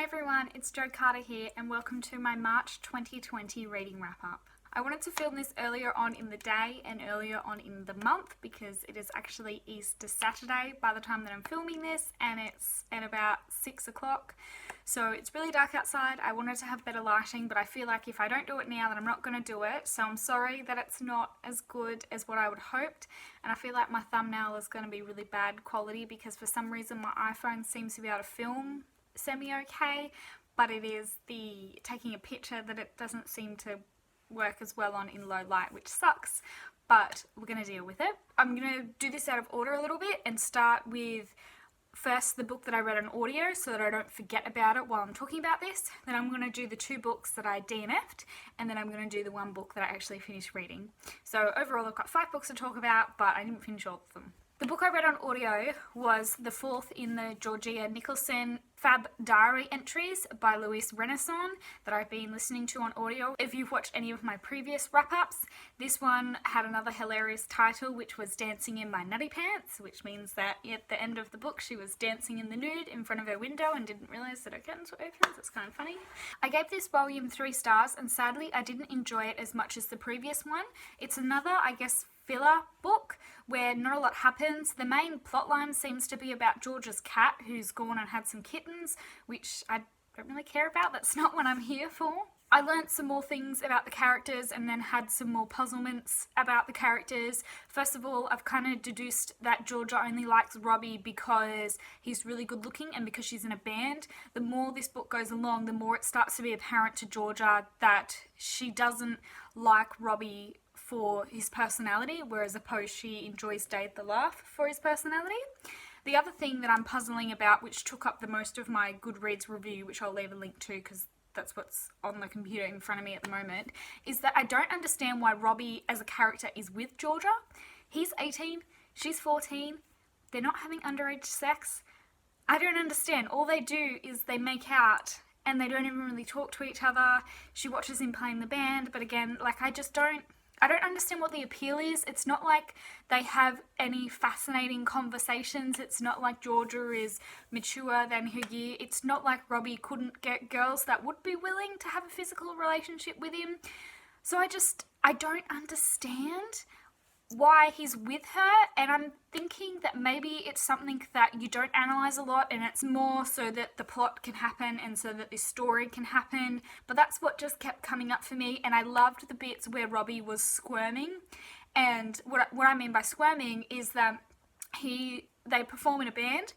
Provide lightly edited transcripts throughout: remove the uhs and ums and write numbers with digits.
Hi everyone, it's Jo Carter here and welcome to my March 2020 reading wrap-up. I wanted to film this earlier on in the day and earlier on in the month because it is actually Easter Saturday by the time that I'm filming this, and it's at about 6 o'clock. So it's really dark outside. I wanted to have better lighting, but I feel like if I don't do it now then I'm not going to do it. So I'm sorry that it's not as good as what I would hoped, and I feel like my thumbnail is going to be really bad quality because for some reason my iPhone seems to be able to film semi-okay, but it is the taking a picture that it doesn't seem to work as well on in low light, which sucks, but we're going to deal with it. I'm going to do this out of order a little bit and start with first the book that I read on audio so that I don't forget about it while I'm talking about this. Then I'm going to do the 2 books that I DNF'd, and then I'm going to do the 1 book that I actually finished reading. So overall I've got 5 books to talk about, but I didn't finish all of them. The book I read on audio was the 4th in the Georgia Nicholson Fab Diary Entries by Louise Rennison that I've been listening to on audio. If you've watched any of my previous wrap-ups, this one had another hilarious title, which was Dancing in My Nuddy-Pants, which means that at the end of the book she was dancing in the nude in front of her window and didn't realise that her curtains were open. It's kind of funny. I gave this volume 3 stars, and sadly I didn't enjoy it as much as the previous one. It's another, I guess, filler book where not a lot happens. The main plotline seems to be about Georgia's cat who's gone and had some kittens, which I don't really care about. That's not what I'm here for. I learnt some more things about the characters and then had some more puzzlements about the characters. First of all, I've kind of deduced that Georgia only likes Robbie because he's really good looking and because she's in a band. The more this book goes along, the more it starts to be apparent to Georgia that she doesn't like Robbie for his personality, whereas opposed she enjoys Dave the Laugh for his personality. The other thing that I'm puzzling about, which took up the most of my Goodreads review, which I'll leave a link to because that's what's on the computer in front of me at the moment, is that I don't understand why Robbie as a character is with Georgia. He's 18, she's 14, they're not having underage sex. I don't understand. All they do is they make out and they don't even really talk to each other. She watches him playing the band, but again, like I don't understand what the appeal is. It's not like they have any fascinating conversations. It's not like Georgia is mature than her year. It's not like Robbie couldn't get girls that would be willing to have a physical relationship with him. So I don't understand why he's with her, and I'm thinking that maybe it's something that you don't analyse a lot and it's more so that the plot can happen and so that this story can happen, but that's what just kept coming up for me. And I loved the bits where Robbie was squirming, and what I mean by squirming is that they perform in a band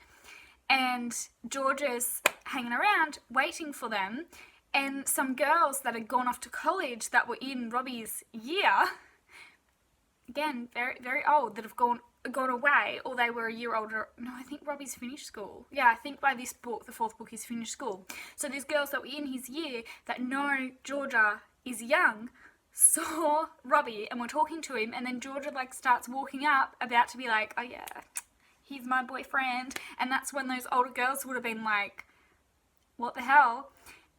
and Georgia's hanging around waiting for them, and some girls that had gone off to college that were in Robbie's year, again, very, very old, that have gone away, or they were a year older. No, I think Robbie's finished school. Yeah, I think by this book, the 4th book, he's finished school. So these girls that were in his year that know Georgia is young saw Robbie and were talking to him, and then Georgia like starts walking up about to be like, oh yeah, he's my boyfriend. And that's when those older girls would have been like, what the hell?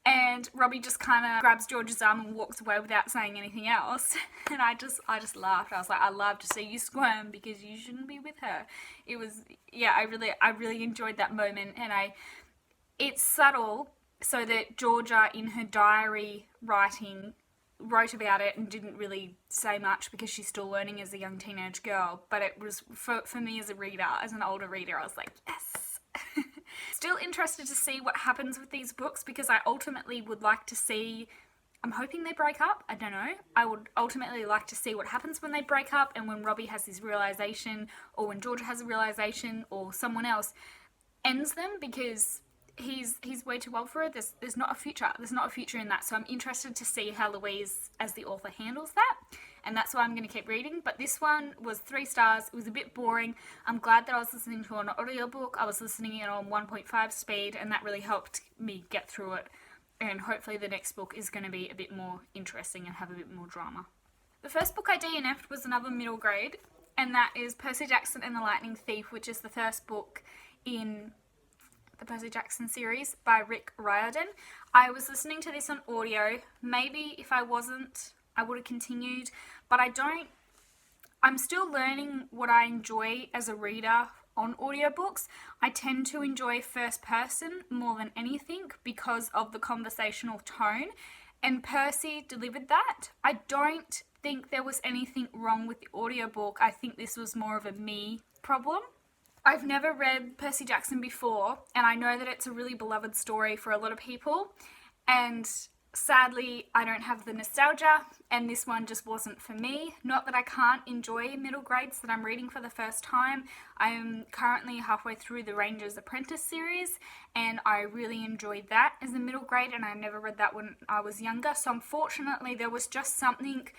And Robbie just kind of grabs George's arm and walks away without saying anything else. And I just laughed. I was like, I love to see you squirm because you shouldn't be with her. It was, yeah, I really enjoyed that moment. And it's subtle so that Georgia in her diary writing wrote about it and didn't really say much because she's still learning as a young teenage girl. But it was, for me as a reader, as an older reader, I was like, yes. Still interested to see what happens with these books because I ultimately would like to see, I'm hoping they break up, I don't know. I would ultimately like to see what happens when they break up and when Robbie has this realisation, or when Georgia has a realisation, or someone else ends them, because he's way too old for it. There's not a future in that. So I'm interested to see how Louise as the author handles that, and that's why I'm going to keep reading. But this one was 3 stars. It was a bit boring. I'm glad that I was listening to an audiobook. I was listening it on 1.5 speed, and that really helped me get through it, and hopefully the next book is going to be a bit more interesting and have a bit more drama. The first book I DNF'd was another middle grade, and that is Percy Jackson and the Lightning Thief, which is the first book in the Percy Jackson series by Riordan. I was listening to this on audio. Maybe if I wasn't, I would have continued, but I'm still learning what I enjoy as a reader on audiobooks. I tend to enjoy first person more than anything because because of the conversational tone, and Percy delivered that. I don't think there was anything wrong with the audiobook. I think this was more of a me problem. I've never read Percy Jackson before, and I know that it's a really beloved story for a lot of people, and sadly I don't have the nostalgia, and this one just wasn't for me. Not that I can't enjoy middle grades that I'm reading for the first time. I'm currently halfway through the Ranger's Apprentice series, and I really enjoyed that as a middle grade, and I never read that when I was younger, so unfortunately there was just something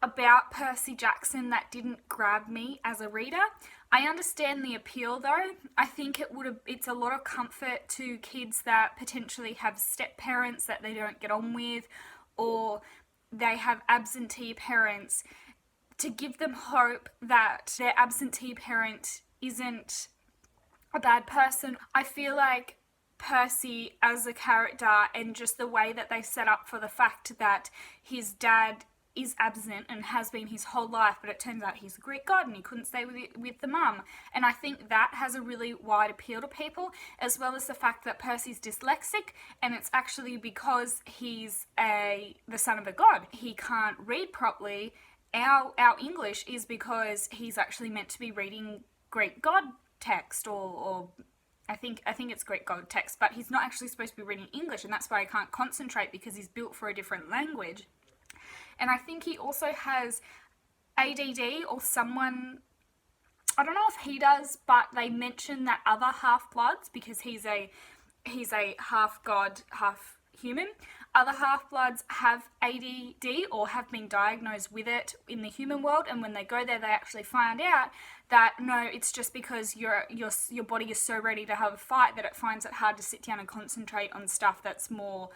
about Percy Jackson that didn't grab me as a reader. I understand the appeal though. I think it's a lot of comfort to kids that potentially have step parents that they don't get on with, or they have absentee parents, to give them hope that their absentee parent isn't a bad person. I feel like Percy as a character, and just the way that they set up for the fact that his dad is absent and has been his whole life, but it turns out he's a Greek god and he couldn't stay with the mum. And I think that has a really wide appeal to people, as well as the fact that Percy's dyslexic, and it's actually because he's the son of a god. He can't read properly. Our English is because he's actually meant to be reading Greek god text, or I think it's Greek god text, but he's not actually supposed to be reading English, and that's why he can't concentrate, because he's built for a different language. And I think he also has ADD, or someone, I don't know if he does, but they mention that other half-bloods, because he's a half god, half human. Other half-bloods have ADD or have been diagnosed with it in the human world, and when they go there they actually find out that no, it's just because your body is so ready to have a fight that it finds it hard to sit down and concentrate on stuff that's more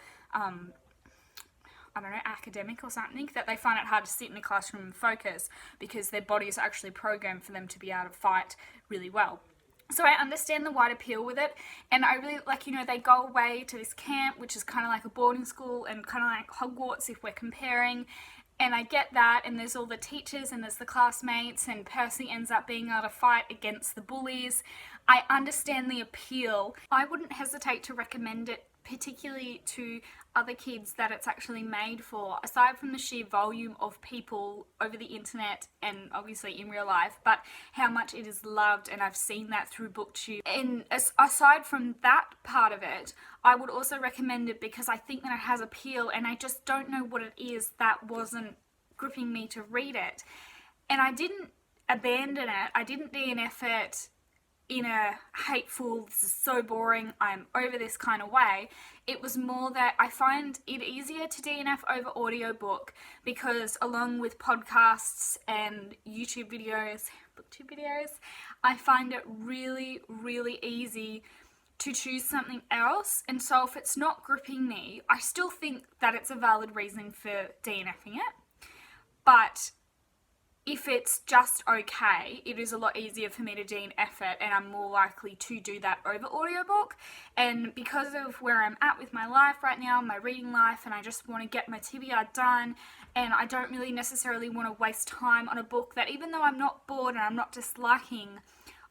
I don't know, academic or something, that they find it hard to sit in the classroom and focus because their body is actually programmed for them to be able to fight really well. So I understand the wide appeal with it, and I really like, they go away to this camp, which is kind of like a boarding school and kind of like Hogwarts if we're comparing, and I get that, and there's all the teachers and there's the classmates, and Percy ends up being able to fight against the bullies. I understand the appeal. I wouldn't hesitate to recommend it, particularly to other kids that it's actually made for, aside from the sheer volume of people over the internet and obviously in real life, but how much it is loved, and I've seen that through BookTube. And aside from that part of it, I would also recommend it because I think that it has appeal, and I just don't know what it is that wasn't gripping me to read it. And I didn't abandon it, I didn't DNF it in a hateful, this is so boring, I'm over this kind of way. It was more that I find it easier to DNF over audiobook, because along with podcasts and YouTube videos, BookTube videos, I find it really, really easy to choose something else. And so if it's not gripping me, I still think that it's a valid reason for DNFing it. But if it's just okay, it is a lot easier for me to DNF it, and I'm more likely to do that over audiobook. And because of where I'm at with my life right now, my reading life, and I just want to get my TBR done, and I don't really necessarily want to waste time on a book that, even though I'm not bored and I'm not disliking,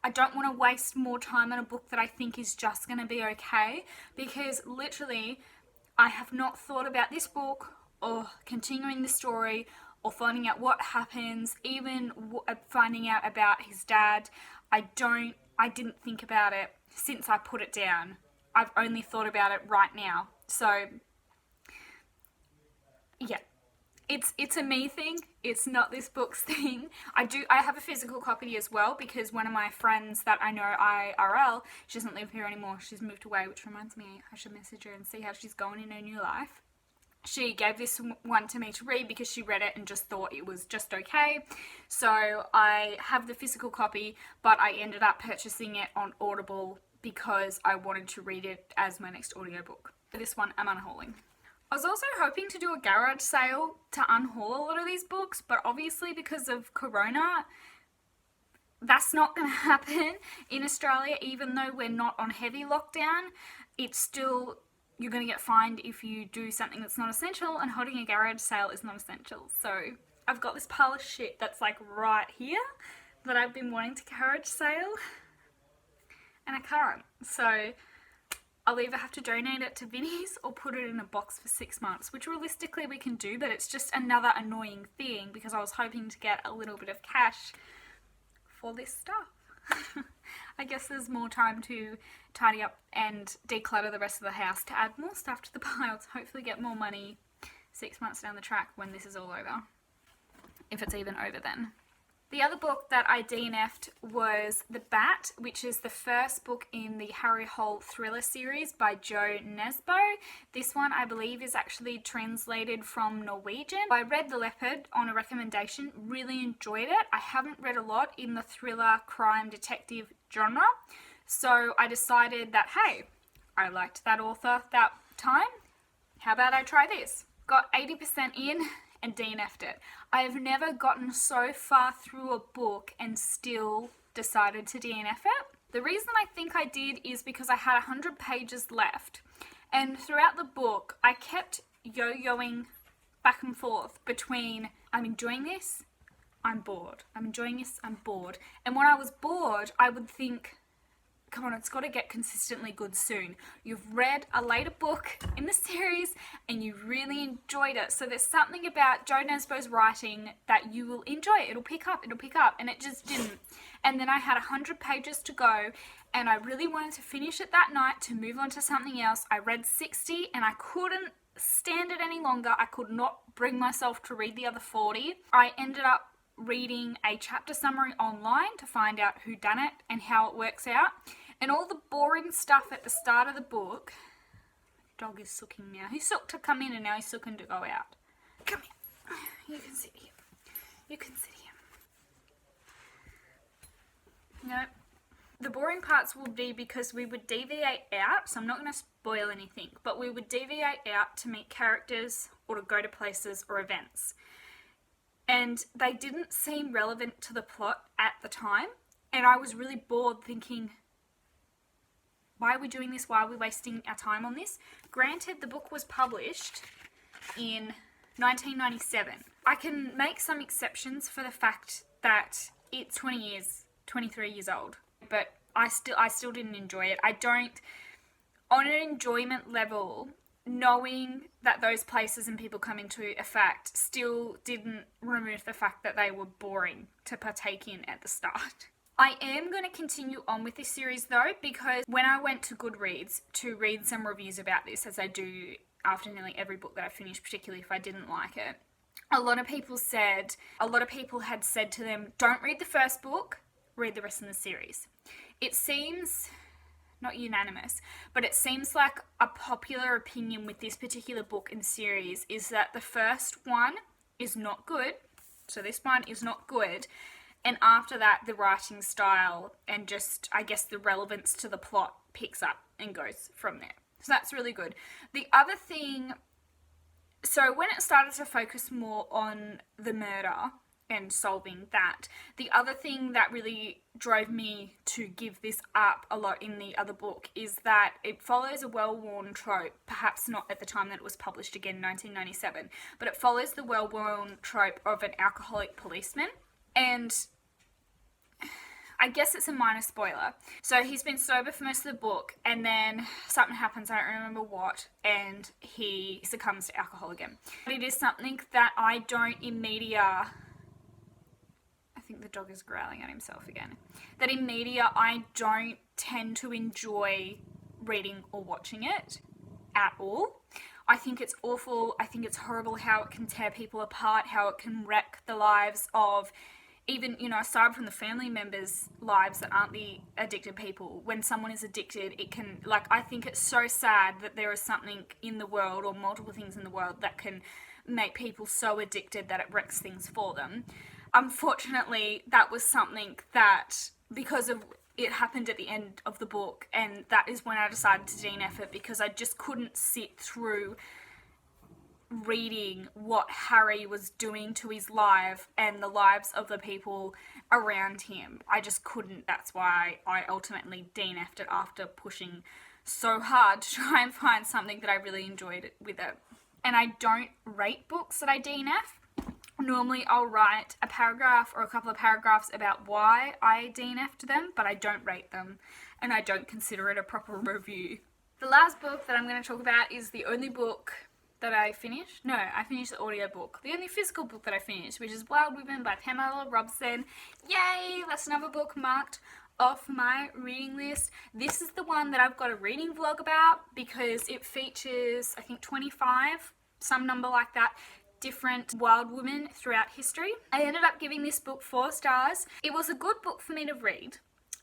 I don't want to waste more time on a book that I think is just going to be okay, because literally I have not thought about this book or continuing the story or finding out what happens, even finding out about his dad. I didn't think about it since I put it down. I've only thought about it right now. So, yeah. It's a me thing. It's not this book's thing. I have a physical copy as well, because one of my friends that I know IRL, she doesn't live here anymore. She's moved away, which reminds me I should message her and see how she's going in her new life. She gave this one to me to read because she read it and just thought it was just okay. So I have the physical copy, but I ended up purchasing it on Audible because I wanted to read it as my next audiobook. This one I'm unhauling. I was also hoping to do a garage sale to unhaul a lot of these books, but obviously because of Corona, that's not going to happen in Australia. Even though we're not on heavy lockdown, it's still, you're going to get fined if you do something that's not essential, and holding a garage sale is not essential. So I've got this pile of shit that's like right here that I've been wanting to garage sale, and I can't. So I'll either have to donate it to Vinnie's or put it in a box for 6 months, which realistically we can do, but it's just another annoying thing because I was hoping to get a little bit of cash for this stuff. I guess there's more time to tidy up and declutter the rest of the house to add more stuff to the pile to hopefully get more money 6 months down the track when this is all over. If it's even over then. The other book that I DNF'd was The Bat, which is the first book in the Harry Hole thriller series by Jo Nesbø. This one, I believe, is actually translated from Norwegian. I read The Leopard on a recommendation, really enjoyed it. I haven't read a lot in the thriller, crime, detective genre, so I decided that, hey, I liked that author that time. How about I try this? Got 80% in and DNF'd it. I have never gotten so far through a book and still decided to DNF it. The reason I think I did is because I had 100 pages left, and throughout the book I kept yo-yoing back and forth between I'm enjoying this, I'm bored. I'm enjoying this, I'm bored. And when I was bored, I would think, come on, it's got to get consistently good soon. You've read a later book in the series and you really enjoyed it. So there's something about Jo Nesbø's writing that you will enjoy. It'll pick up. And it just didn't. And then I had 100 pages to go and I really wanted to finish it that night to move on to something else. I read 60 and I couldn't stand it any longer. I could not bring myself to read the other 40. I ended up reading a chapter summary online to find out who done it and how it works out. And all the boring stuff at the start of the book. Dog is sooking now. He sooked to come in and now he's sooking to go out. Come here. You can sit here. You can sit here. No. The boring parts will be because we would deviate out, so I'm not going to spoil anything, but we would deviate out to meet characters or to go to places or events. And they didn't seem relevant to the plot at the time. And I was really bored thinking, why are we doing this? Why are we wasting our time on this? Granted, the book was published in 1997. I can make some exceptions for the fact that it's 23 years old. But I still didn't enjoy it. I don't, on an enjoyment level, knowing that those places and people come into effect still didn't remove the fact that they were boring to partake in at the start. I am going to continue on with this series though, because when I went to Goodreads to read some reviews about this, as I do after nearly every book that I finish, particularly if I didn't like it, a lot of people had said to them, don't read the first book, read the rest of the series. It seems, not unanimous, but it seems like a popular opinion with this particular book and series is that the first one is not good, so this one is not good, and after that the writing style and just, I guess, the relevance to the plot picks up and goes from there. So that's really good. The other thing, so when it started to focus more on the murder and solving that, the other thing that really drove me to give this up a lot in the other book is that it follows a well-worn trope, perhaps not at the time that it was published, again 1997, but it follows the well-worn trope of an alcoholic policeman. And I guess it's a minor spoiler. So he's been sober for most of the book, and then something happens, I don't remember what, and he succumbs to alcohol again. But it is something that I don't immediately, I think the dog is growling at himself again, that in media I don't tend to enjoy reading or watching it at all. I think it's awful, I think it's horrible how it can tear people apart, how it can wreck the lives of even, aside from the family members' lives that aren't the addicted people. When someone is addicted, it can, I think it's so sad that there is something in the world, or multiple things in the world, that can make people so addicted that it wrecks things for them. Unfortunately, that was something that, because of it happened at the end of the book, and that is when I decided to DNF it, because I just couldn't sit through reading what Harry was doing to his life and the lives of the people around him. I just couldn't. That's why I ultimately DNF'd it after pushing so hard to try and find something that I really enjoyed with it. And I don't rate books that I DNF. Normally I'll write a paragraph or a couple of paragraphs about why I DNF'd them, but I don't rate them, and I don't consider it a proper review The last book that I'm going to talk about is the only book that I finished. No, I finished the audiobook. The only physical book that I finished, which is Wild Women by Pamela, Robson. Yay! That's another book marked off my reading list. This is the one that I've got a reading vlog about because it features, I think, 25, some number like that, different wild women throughout history. I ended up giving this book 4 stars. It was a good book for me to read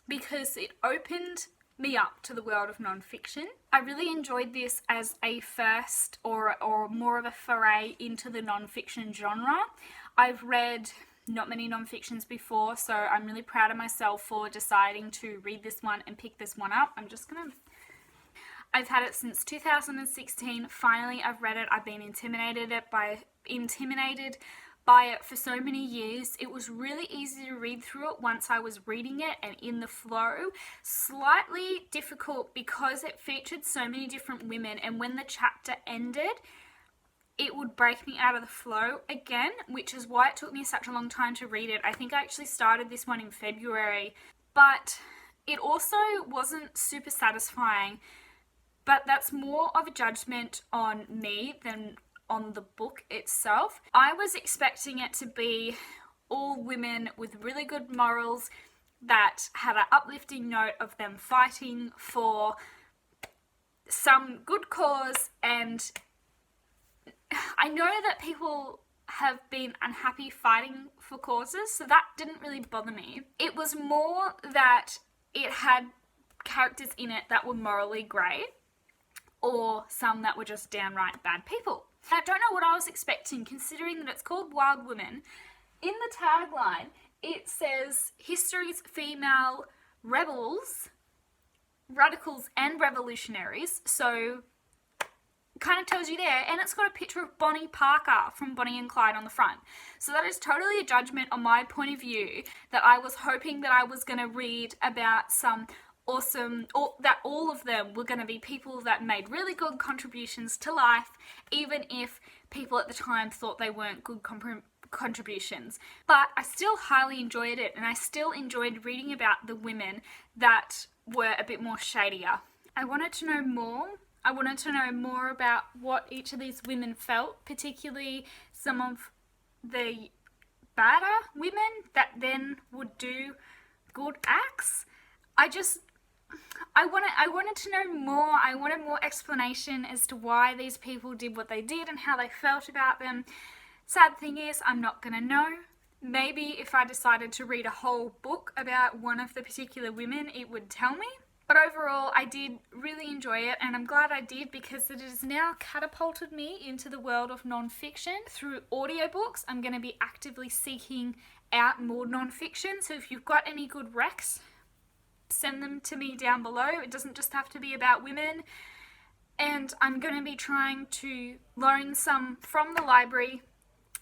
because it opened me up to the world of non-fiction. I really enjoyed this as a first or more of a foray into the non-fiction genre. I've read not many non-fictions before, so I'm really proud of myself for deciding to read this one and pick this one up. I've had it since 2016. Finally, I've read it. I've been intimidated by it for so many years. It was really easy to read through it once I was reading it and in the flow. Slightly difficult because it featured so many different women, and when the chapter ended, it would break me out of the flow again, which is why it took me such a long time to read it. I think I actually started this one in February, but it also wasn't super satisfying. But that's more of a judgment on me than on the book itself. I was expecting it to be all women with really good morals that had an uplifting note of them fighting for some good cause, and I know that people have been unhappy fighting for causes, so that didn't really bother me. It was more that it had characters in it that were morally grey, or some that were just downright bad people. I don't know what I was expecting, considering that it's called Wild Women. In the tagline, it says history's female rebels, radicals and revolutionaries, so kind of tells you there, and it's got a picture of Bonnie Parker from Bonnie and Clyde on the front. So that is totally a judgment on my point of view, that I was hoping that I was going to read about some awesome, or that all of them were going to be people that made really good contributions to life, even if people at the time thought they weren't good contributions. But I still highly enjoyed it, and I still enjoyed reading about the women that were a bit more shadier. I wanted to know more. I wanted to know more about what each of these women felt, particularly some of the badder women that then would do good acts. I wanted to know more. I wanted more explanation as to why these people did what they did and how they felt about them. Sad thing is, I'm not going to know. Maybe if I decided to read a whole book about one of the particular women, it would tell me. But overall, I did really enjoy it, and I'm glad I did because it has now catapulted me into the world of non-fiction. Through audiobooks, I'm going to be actively seeking out more non-fiction, so if you've got any good recs, send them to me down below. It doesn't just have to be about women. And I'm going to be trying to loan some from the library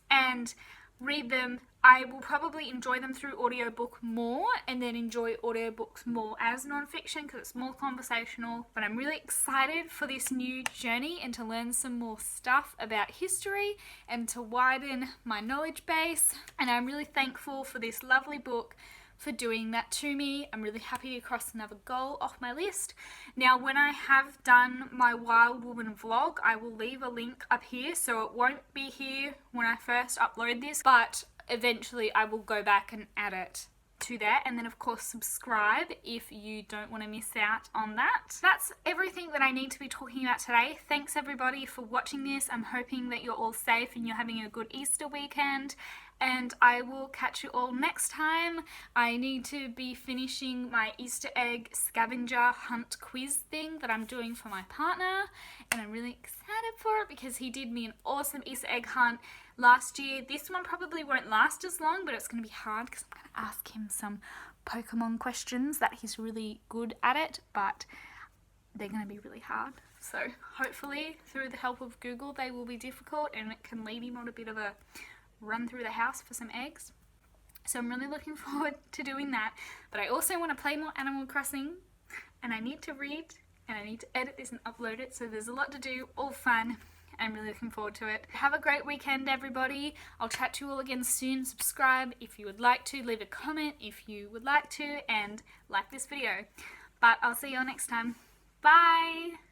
and read them. I will probably enjoy them through audiobook more, and then enjoy audiobooks more as non-fiction because it's more conversational. But I'm really excited for this new journey and to learn some more stuff about history and to widen my knowledge base. And I'm really thankful for this lovely book for doing that to me. I'm really happy to cross another goal off my list. Now, when I have done my Wild Woman vlog, I will leave a link up here, so it won't be here when I first upload this, but eventually I will go back and add it to that, and then of course subscribe if you don't want to miss out on that. That's everything that I need to be talking about today. Thanks everybody for watching this. I'm hoping that you're all safe and you're having a good Easter weekend, and I will catch you all next time. I need to be finishing my Easter egg scavenger hunt quiz thing that I'm doing for my partner, and I'm really excited for it because he did me an awesome Easter egg hunt last year. This one probably won't last as long, but it's going to be hard because I'm going to ask him some Pokemon questions that he's really good at it, but they're going to be really hard. So hopefully through the help of Google they will be difficult, and it can lead him on a bit of a run through the house for some eggs. So I'm really looking forward to doing that. But I also want to play more Animal Crossing, and I need to read, and I need to edit this and upload it, so there's a lot to do, all fun. I'm really looking forward to it. Have a great weekend, everybody. I'll chat to you all again soon. Subscribe if you would like to, leave a comment if you would like to, and like this video. But I'll see you all next time. Bye!